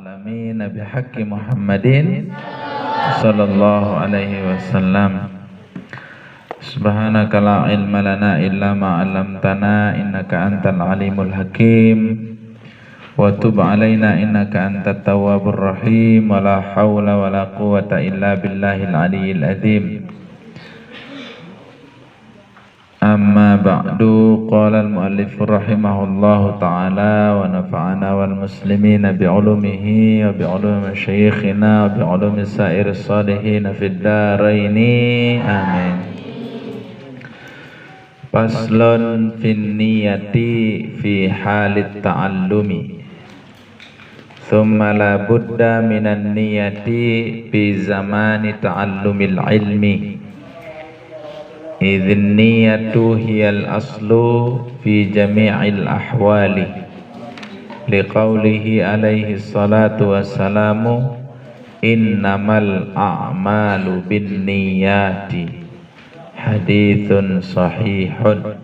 alamin bihaqqi Muhammadin sallallahu alaihi wasallam. Subhanaka la ilma lana illa ma 'allamtana innaka antal alimul hakim wa tub alaina innaka antat tawwabur rahim wa la haula wa la quwwata illa billahil aliyyil azim. Amma ba'du, qala al-muallif rahimahullahu ta'ala wa nafa'ana wal muslimina bi'ulumihi wa bi'ulumi masyayikhina wa bi'ulumi sa'iris salihina fid dharaini amin. Faslun fin niyati fi halit ta'allumi thumma la budda minan niyati fi zamani ta'allumil ilmi idhin niyatu hiyal aslu fi jami'il ahwali liqaulihi alaihi salatu wassalamu innamal a'malu bin niyati hadithun sahihun.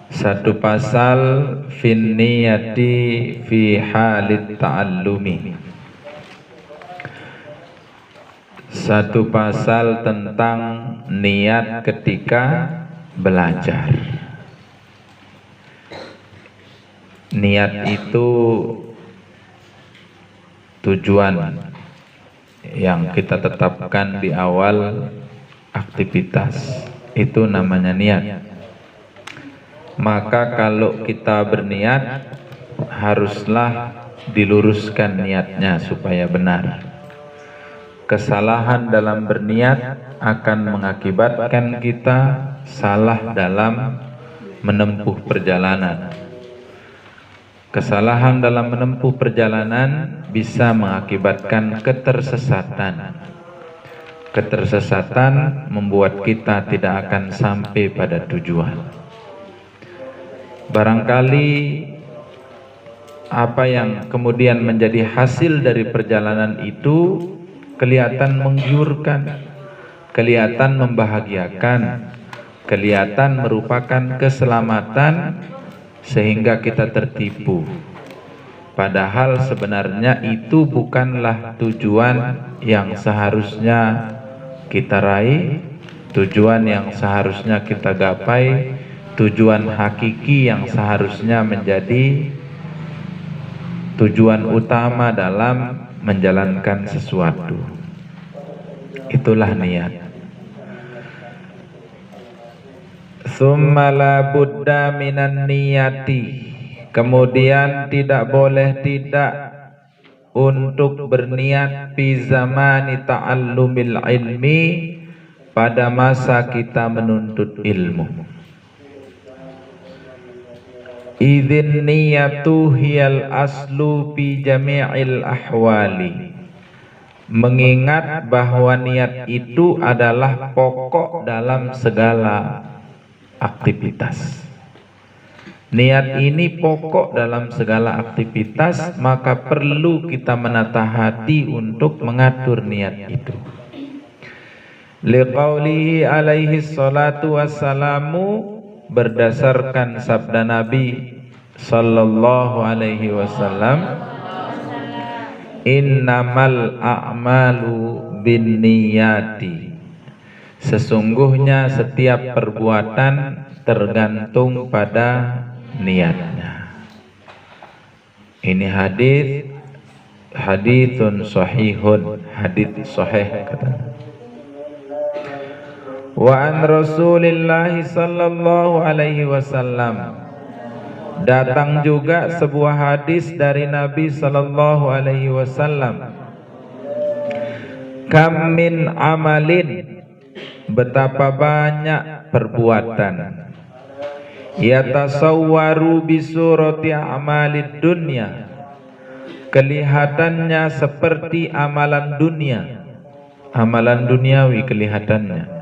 Satu pasal fin niyati fi halit ta'allumi, satu pasal tentang niat ketika belajar. Niat itu tujuan yang kita tetapkan di awal aktivitas, itu namanya niat. Maka kalau kita berniat, haruslah diluruskan niatnya supaya benar. Kesalahan dalam berniat akan mengakibatkan kita salah dalam menempuh perjalanan. Kesalahan dalam menempuh perjalanan bisa mengakibatkan ketersesatan. Ketersesatan membuat kita tidak akan sampai pada tujuan. Barangkali apa yang kemudian menjadi hasil dari perjalanan itu kelihatan menggiurkan, kelihatan membahagiakan, kelihatan merupakan keselamatan sehingga kita tertipu. Padahal sebenarnya itu bukanlah tujuan yang seharusnya kita raih, tujuan yang seharusnya kita gapai, tujuan hakiki yang seharusnya menjadi tujuan utama dalam menjalankan sesuatu. Itulah niat. Tsumma la budda minan niyati, kemudian tidak boleh tidak untuk berniat fi zamani ta'allumil ilmi, pada masa kita menuntut ilmu. Idzin niyatu hiyal aslu fi jami'il ahwali, mengingat bahwa niat itu adalah pokok dalam segala aktivitas. Niat ini pokok dalam segala aktivitas, maka perlu kita menata hati untuk mengatur niat itu. Liqaulihi alaihi salatu wassalamu, berdasarkan sabda Nabi sallallahu alaihi wasallam, innamal a'malu binniyati, sesungguhnya setiap perbuatan tergantung pada niatnya. Ini hadithun sahihun, hadits sahih katanya. Wa an Rasulillah sallallahu alaihi wasallam, datang juga sebuah hadis dari Nabi sallallahu alaihi wasallam, kam min amalin, betapa banyak perbuatan, yatasawwaru bisurati amalid dunya, kelihatannya seperti amalan dunia, amalan duniawi kelihatannya.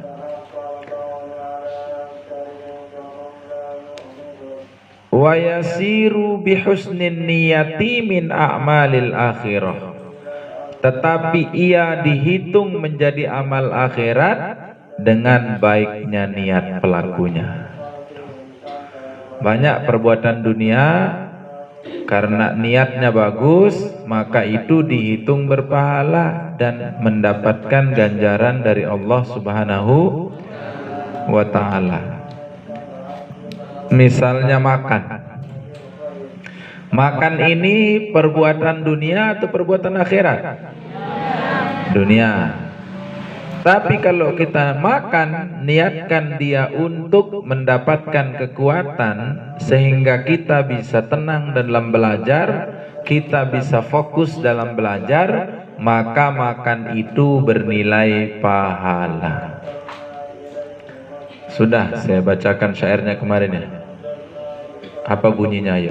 Wa yasiru bihusnin niyati min a'malil akhirah, tetapi ia dihitung menjadi amal akhirat dengan baiknya niat pelakunya. Banyak perbuatan dunia karena niatnya bagus, maka itu dihitung berpahala dan mendapatkan ganjaran dari Allah Subhanahu wa ta'ala. Misalnya makan ini perbuatan dunia atau perbuatan akhirat? Dunia. Tapi kalau kita makan, niatkan dia untuk mendapatkan kekuatan sehingga kita bisa tenang dalam belajar, kita bisa fokus dalam belajar, maka makan itu bernilai pahala. Sudah saya bacakan syairnya kemarin ya. Apa bunyinya ayo?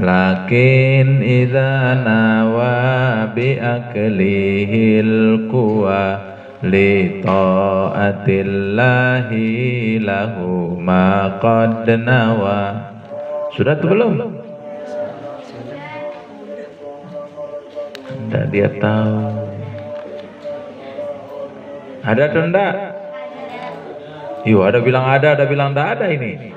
Lakin idza nawa bi aklihil quwa li taatillahi lahu ma qad nawa. Sudah tuh belum? Enggak, dia tahu. Ada atau enggak? Yuk, ada bilang enggak ada ini.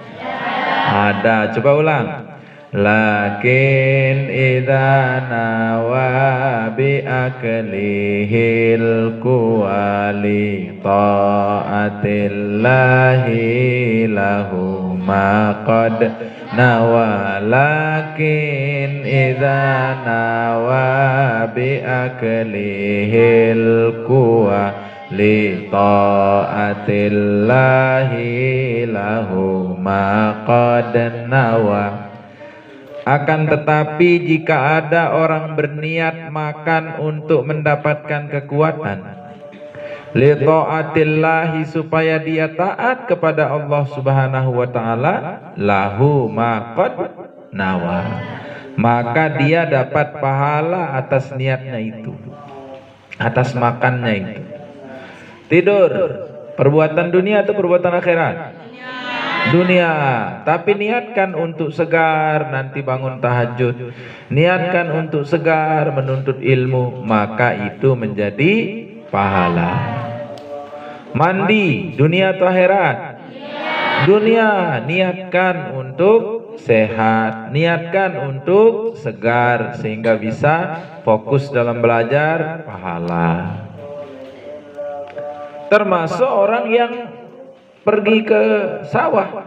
Ada, coba ulang. Lakin idza nawa bi aklihil quwali taatillahi lahu ma qad nawa. Lakin idza nawa bi aklihil quwali taatillahi lahu ma qad nawa. Akan tetapi jika ada orang berniat makan untuk mendapatkan kekuatan, li taatillahi, supaya dia taat kepada Allah Subhanahu wa ta'ala, lahu ma qad nawa, maka dia dapat pahala atas niatnya itu, atas makannya itu. Tidur, perbuatan dunia atau perbuatan akhirat? Dunia. Tapi niatkan untuk segar nanti bangun tahajud, niatkan untuk segar menuntut ilmu, maka itu menjadi pahala. Mandi, dunia atau akhirat? Dunia. Niatkan untuk sehat, niatkan untuk segar sehingga bisa fokus dalam belajar, pahala. Termasuk orang yang pergi ke sawah,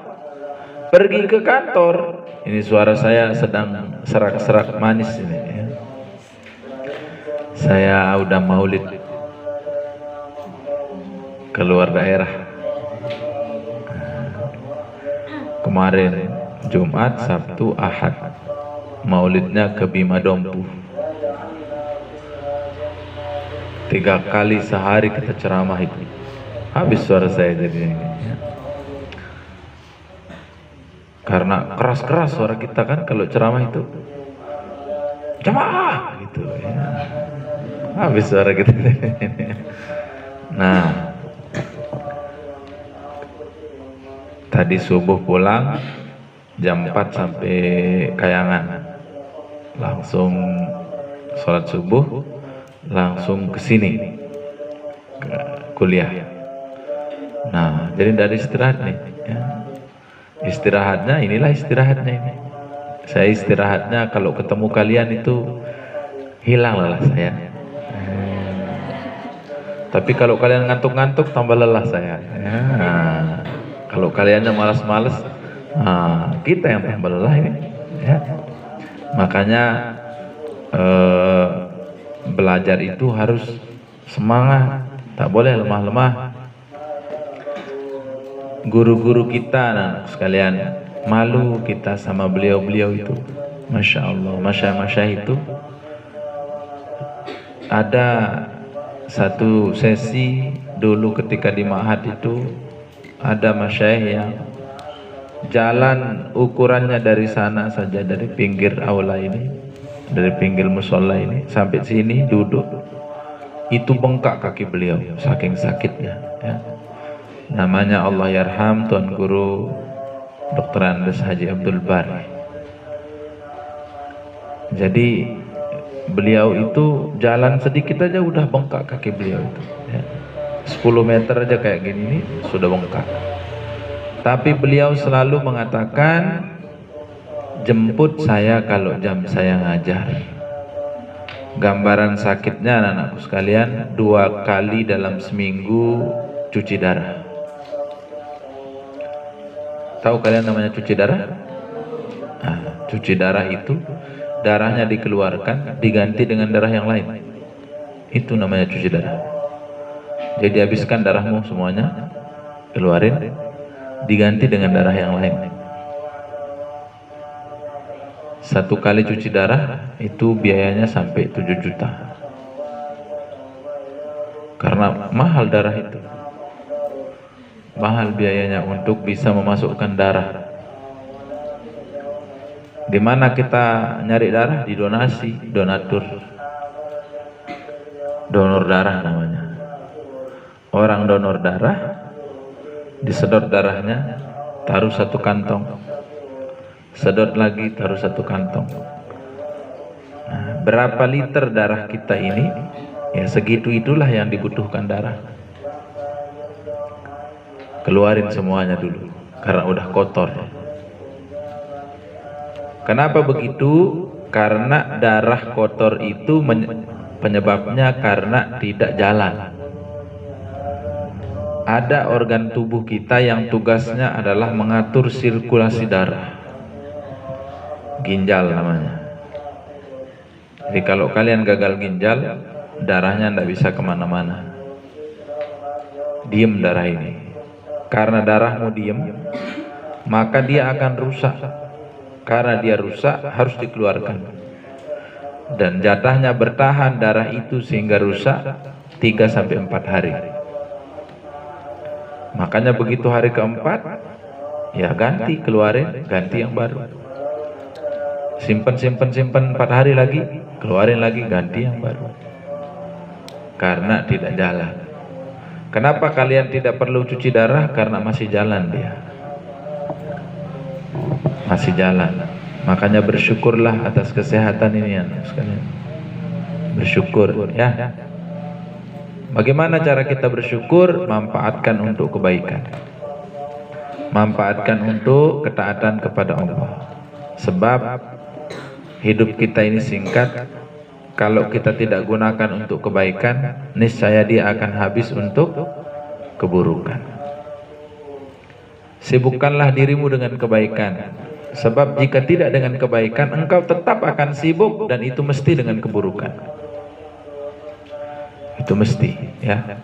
pergi ke kantor. Ini suara saya sedang serak-serak manis ini ya. Saya udah maulid keluar daerah kemarin, Jumat, Sabtu, Ahad, maulidnya ke Bima Dompu. 3 kali sehari kita ceramah itu. Habis suara saya jadi ini ya. Karena keras-keras suara kita kan kalau ceramah itu, jamaah gitu ya. Habis suara kita. Nah, tadi subuh pulang jam 4 sampai Kayangan, langsung sholat subuh, langsung ke sini kuliah. Nah, jadi dari istirahat nih ya. Istirahatnya, inilah istirahatnya ini. Saya istirahatnya kalau ketemu kalian itu hilang lelah saya. Tapi kalau kalian ngantuk-ngantuk tambah lelah saya ya. Kalau kaliannya malas-malas, kita yang tambah lelah ini ya. Makanya belajar itu harus semangat, tak boleh lemah-lemah. Guru-guru kita, anak sekalian, malu kita sama beliau-beliau itu. Masya Allah, masya itu. Ada satu sesi dulu ketika di Ma'had itu, ada masyaikh yang jalan ukurannya dari sana saja, dari pinggir aula ini, dari pinggir musola ini sampai sini duduk, itu bengkak kaki beliau saking sakitnya ya. Namanya Allah yarham Tuan Guru Dr. Andes Haji Abdul Bari. Jadi beliau itu jalan sedikit aja udah bengkak kaki beliau itu ya. 10 meter aja kayak gini nih sudah bengkak. Tapi beliau selalu mengatakan, jemput saya kalau jam saya ngajar. Gambaran sakitnya anak-anakku sekalian, 2 kali dalam seminggu cuci darah. Tahu kalian namanya cuci darah? Nah, cuci darah itu darahnya dikeluarkan diganti dengan darah yang lain. Itu namanya cuci darah. Jadi habiskan darahmu semuanya, keluarin, diganti dengan darah yang lain. 1 kali cuci darah itu biayanya sampai 7 juta. Karena mahal darah itu. Mahal biayanya untuk bisa memasukkan darah. Di mana kita nyari darah? Di donasi, donatur. Donor darah namanya. Orang donor darah, disedot darahnya, taruh 1 kantong. Sedot lagi, taruh 1 kantong. Nah, berapa liter darah kita ini? Ya segitu itulah yang dibutuhkan darah. Keluarin semuanya dulu, karena udah kotor. Kenapa begitu? Karena darah kotor itu penyebabnya karena tidak jalan. Ada organ tubuh kita yang tugasnya adalah mengatur sirkulasi darah. Ginjal namanya. Jadi kalau kalian gagal ginjal, darahnya tidak bisa kemana-mana. Diem darah ini. Karena darahmu diem, maka dia akan rusak. Karena dia rusak, harus dikeluarkan. Dan jatahnya bertahan darah itu sehingga rusak 3-4 hari. Makanya begitu hari keempat, ya ganti, keluarin, ganti yang baru. Simpan 4 hari lagi, keluarin lagi, ganti yang baru. Karena tidak jalan. Kenapa kalian tidak perlu cuci darah? Karena masih jalan dia. Masih jalan. Makanya bersyukurlah atas kesehatan ini ya sekalian. Bersyukur ya. Bagaimana cara kita bersyukur? Manfaatkan untuk kebaikan. Manfaatkan untuk ketaatan kepada Allah. Sebab hidup kita ini singkat. Kalau kita tidak gunakan untuk kebaikan, niscaya dia akan habis untuk keburukan. Sibukkanlah dirimu dengan kebaikan. Sebab jika tidak dengan kebaikan, engkau tetap akan sibuk dan itu mesti dengan keburukan. Itu mesti, ya.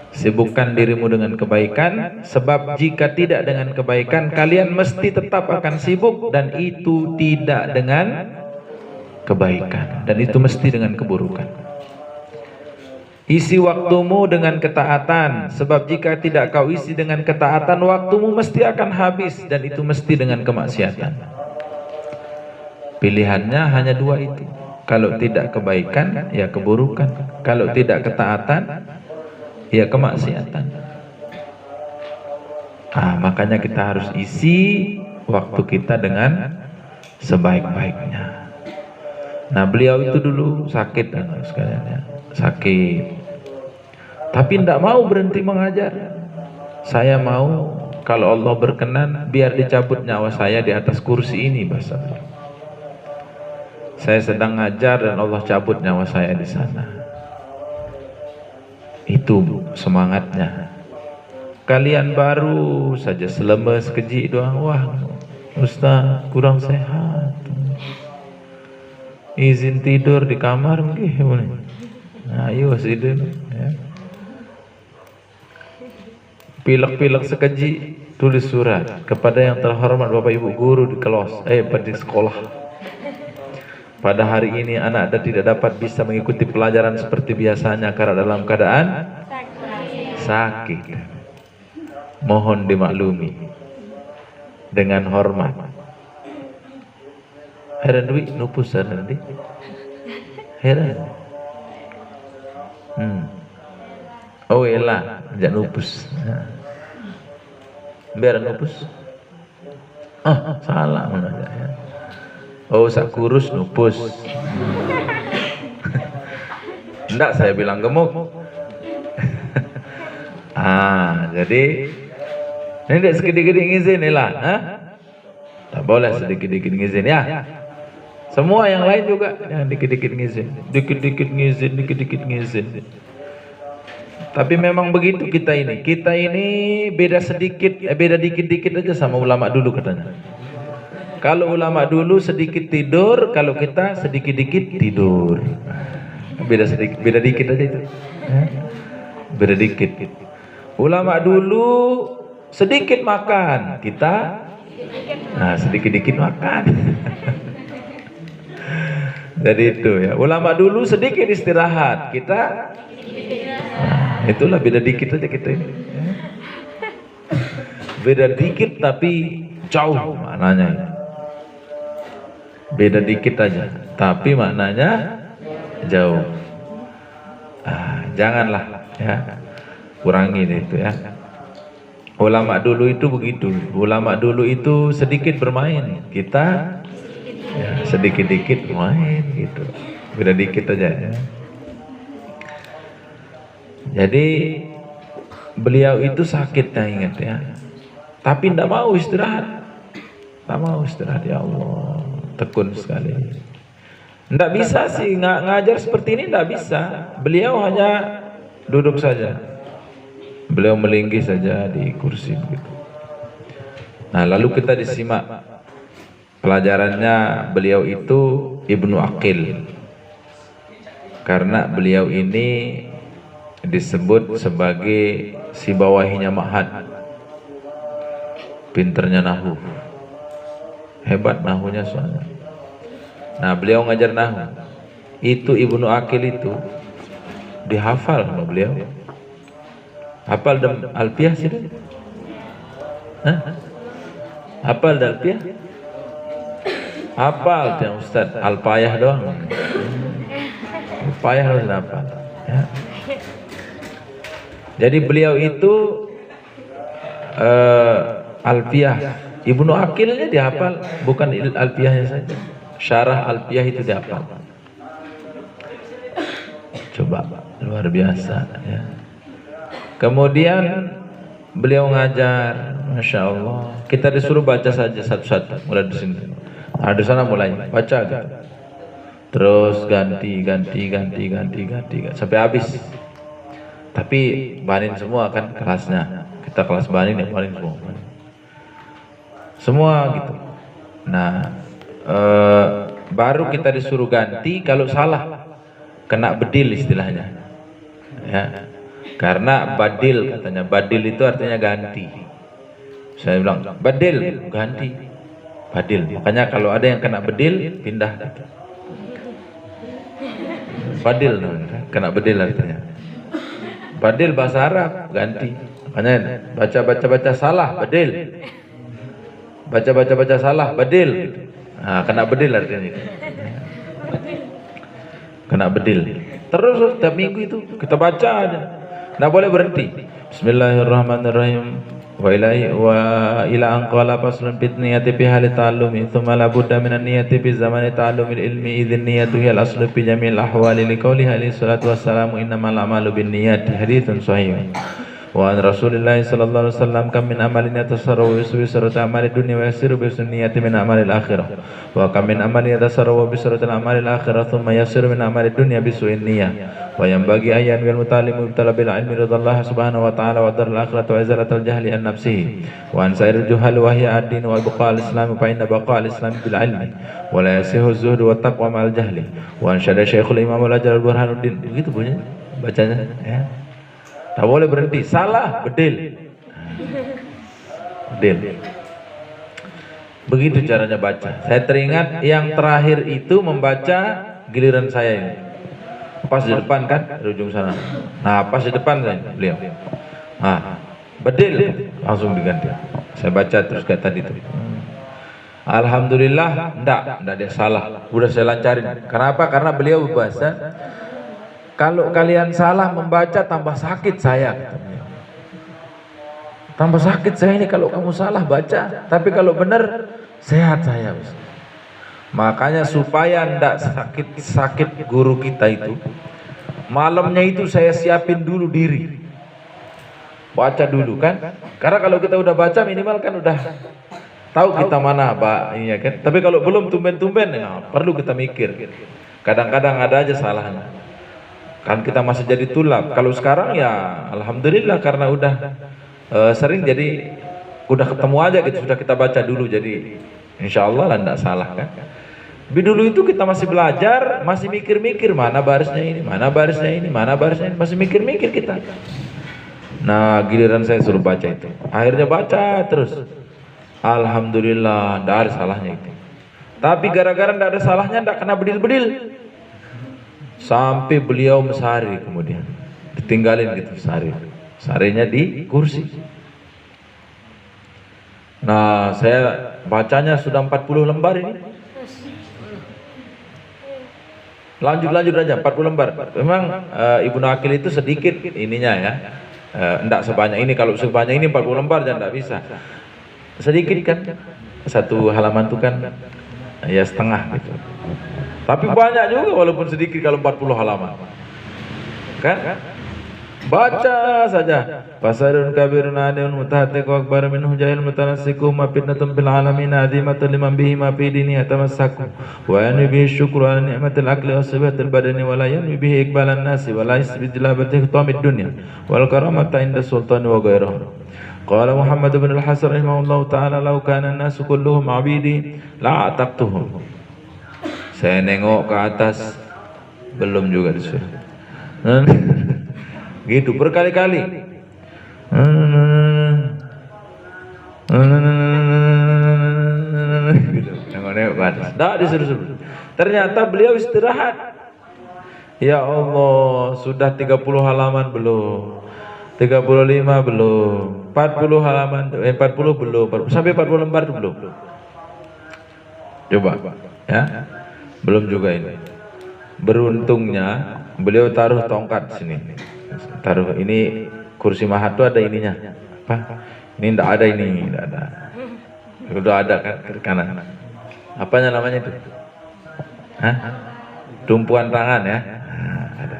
Sibukkan dirimu dengan kebaikan, sebab jika tidak dengan kebaikan, kalian mesti tetap akan sibuk dan itu tidak dengan kebaikan, dan itu mesti dengan keburukan. Isi waktumu dengan ketaatan, sebab jika tidak kau isi dengan ketaatan, waktumu mesti akan habis dan itu mesti dengan kemaksiatan. Pilihannya hanya 2 itu. Kalau tidak kebaikan, ya keburukan. Kalau tidak ketaatan, ya kemaksiatan. Makanya kita harus isi waktu kita dengan sebaik-baiknya. Nah, beliau itu dulu sakit dan sekalian ya, sakit. Tapi tidak mau berhenti mengajar. Saya mau kalau Allah berkenan biar dicabut nyawa saya di atas kursi ini, bahasa. Saya sedang ngajar dan Allah cabut nyawa saya di sana. Itu semangatnya. Kalian baru saja selemes keji doang, wah Ustaz kurang sehat. Izin tidur di kamar mungkin. Nah, ayo tidur ya. Pilek-pilek sekeji, tulis surat kepada yang terhormat Bapak Ibu guru di kelas, di sekolah. Pada hari ini anak tidak dapat bisa mengikuti pelajaran seperti biasanya karena dalam keadaan sakit. Mohon dimaklumi dengan hormat. Heran duit nupus heran di. Heran. Oh elah, jangan nupus. Biar nupus. Salah mana ya. Oh sak kurus nupus. Enggak, saya bilang gemuk. Jadi ini tidak segede-gede ngizin lah. Tak boleh sedikit-dikit ngizin ya. Semua yang lain juga yang dikit-dikit ngizin, dikit-dikit ngizin, dikit-dikit ngizin. Tapi memang begitu kita ini. Kita ini beda sedikit, beda dikit-dikit aja sama ulama dulu katanya. Kalau ulama dulu sedikit tidur, kalau kita sedikit-dikit tidur. Beda sedikit, beda dikit aja itu. Beda dikit. Ulama dulu sedikit makan, kita sedikit-dikit makan. Jadi itu ya. Ulama dulu sedikit istirahat, kita itulah beda dikit aja kita ini. Beda dikit tapi jauh maknanya. Beda dikit aja, tapi maknanya jauh. Janganlah ya, kurangi itu ya. Ulama dulu itu begitu. Ulama dulu itu sedikit bermain, kita ya, sedikit-dikit main gitu. Beda dikit aja ya. Jadi beliau itu sakit ya, ingat ya. Tapi tidak mau istirahat. Tak mau istirahat, ya Allah. Tekun sekali. Tidak bisa sih ngajar seperti ini, tidak bisa. Beliau hanya duduk saja. Beliau melingkih saja di kursi begitu. Nah, lalu kita disimak pelajarannya. Beliau itu Ibnu Aqil. Karena beliau ini disebut sebagai si bawahinya Ma'had. Pinternya nahu. Hebat nahunya soalnya. Nah, beliau ngajar nahu. Itu Ibnu Aqil itu dihafal sama beliau. Hafal Alfiyah sih? Hafal Alfiyah? Hafal yang Ustaz, Alpayah doang. Alpayah harus hafal. Ya. Jadi beliau itu Alfiyah. Ibnu Aqilnya dihafal, bukan Alfiyahnya saja. Syarah Alfiyah itu dihafal. Coba, luar biasa ya. Kemudian beliau ngajar, Masya Allah. Kita disuruh baca saja satu-satu, mulai di sini. Nah, di sana mulai baca gitu. Terus ganti sampai habis. Tapi banin semua kan kelasnya. Kita kelas banin yang banin semua. Semua gitu. Nah, baru kita disuruh ganti kalau salah, kena bedil istilahnya. Ya. Karena badil katanya, badil itu artinya ganti. Saya bilang badil ganti, badil. Makanya kalau ada yang kena bedil pindah. Gitu. Badil, kena bedil artinya. Badil bahasa Arab ganti. Makanya baca salah badil. Baca salah badil. Nah, kena bedil artinya itu. Kena bedil. Terus setiap minggu itu kita baca aja. Nggak boleh berhenti. Bismillahirrahmanirrahim. Wa ila an qala faslun bid niyati fi hali ta'allumi thumma la budda min an-niyati fi zamani ta'allumil ilmi idhin niyatu hiya al-aslu fi jami'il ahwali li qawlihi alaihi salatu wassalamu innamal a'malu binniyati haditsun sahih. Wa an Rasulillahi sallallahu alaihi wasallam kam min amalin yatasarrafu bi surati amali dunya wa yasiru bi sunniyati min amalil akhirah wa kam min amalin yatasarrafu bi surati amalil akhirah thumma yasiru min amalid dunya bi su'in niyyah wa yanbaghi ayyan wal mutalimu bi talabil ilmi ridallah subhanahu wa ta'ala wa darul akhirah wa izalatul jahli an nafsihi wa an sairil juhal wa hiya ad-din wa ibqa al-islam fa inna baqa al-islam bil ilmi wa la yasihu az-zuhd wa taqwa ma'al jahli wa an syada Syekhul Imam al-Ajal Burhanuddin. Begitu bunyinya bacanya ya. Tak boleh berhenti, salah bedil. Bedil. Begitu caranya baca. Saya teringat yang terakhir itu membaca giliran saya ini. Pas di depan kan, di ujung sana. Nah, pas di depan saya, beliau. Nah, bedil langsung diganti. Saya baca terus kayak tadi itu. Alhamdulillah, enggak dia salah. Udah saya lancarin. Kenapa? Karena beliau berbahasa, kalau kalian salah membaca tambah sakit saya. Tambah sakit saya ini kalau kamu salah baca. Tapi kalau benar sehat saya. Makanya supaya tidak sakit guru kita itu, malamnya itu saya siapin dulu diri. Baca dulu kan. Karena kalau kita udah baca minimal kan udah Tahu kita mana Pak, iya kan? Tapi kalau belum tumben-tumben, ya, perlu kita mikir. Kadang-kadang ada aja salahnya. Kan kita masih jadi tulab. Kalau sekarang ya alhamdulillah karena udah sering jadi udah ketemu aja gitu, sudah kita baca dulu jadi insya Allah lah enggak salah kan. Tapi dulu itu kita masih belajar, masih mikir-mikir mana barisnya ini, mana barisnya ini, mana barisnya ini, masih mikir-mikir kita. Nah giliran saya suruh baca itu, akhirnya baca terus. Alhamdulillah, tidak ada salahnya itu. Tapi gara-gara tidak ada salahnya, tidak kena bedil-bedil. Sampai beliau mesari kemudian. Ditinggalin gitu sari. Sarinya di kursi. Nah, saya bacanya sudah 40 lembar ini. Lanjut aja, 40 lembar. Memang Ibnu Aqil itu sedikit ininya ya. Tidak sebanyak ini. Kalau sebanyak ini 40 lembar jangan tidak bisa. Sedikit kan, satu halaman itu kan ya setengah gitu. Tapi banyak juga walaupun sedikit kalau 40 halaman. Kan? Baca saja. Fasarun kabirun adun mutahatiq wa akbar minhu jahil mutanassiku ma fitnatun bil alamin azimatun liman bihi ma fi dini yatamassaku wa yanwi bihi syukru ala ni'matil aqli wa sifatil badani wa la yanwi bihi iqbalan nasi wa la isbidlabati hutamid dunya wal karamata inda sultani wa ghairuhu. Qala Muhammad bin al-Hasan rahimahullah ta'ala law kana an-nasu kulluhum abidi la'ataqtuhum. Saya nengok ke atas belum juga disuruh. Gitu berkali-kali. Gitu. Nengok ke atas. Dah disuruh. Ternyata beliau istirahat. Ya Allah, sudah 30 halaman belum? 35 belum, 40 halaman, 40 belum, sampai 40 lembar itu belum. Coba, ya, belum juga ini. Beruntungnya beliau taruh tongkat sini, taruh ini kursi mahat tuh ada ininya, apa? Ini tidak ada ini, tidak ada. Udah ada kan ke kanan. Apanya namanya itu? Hah? Tumpuan tangan ya. Nah, ada.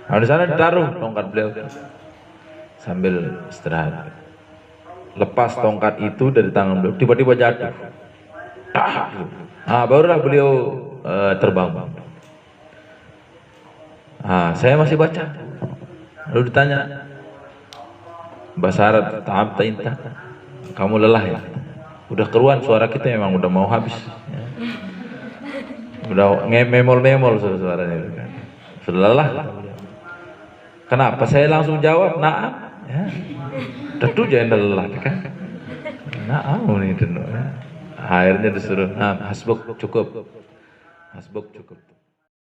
Nah, di sana ditaruh tongkat beliau. Sambil istirahat, lepas tongkat itu dari tangan beliau, tiba-tiba jatuh. Barulah beliau terbang. Saya masih baca. Lalu ditanya, bahasa Arab, ta'ab ta'inta, kamu lelah ya? Udah keruan suara kita memang udah mau habis. Udah memol-memol suaranya. Sudah lelah. Kenapa? Saya langsung jawab, na'am. Ya, tentu jangan lelah kan. Nah, ini tentu ya. Akhirnya disuruh, hasbuk cukup. Hasbuk cukup.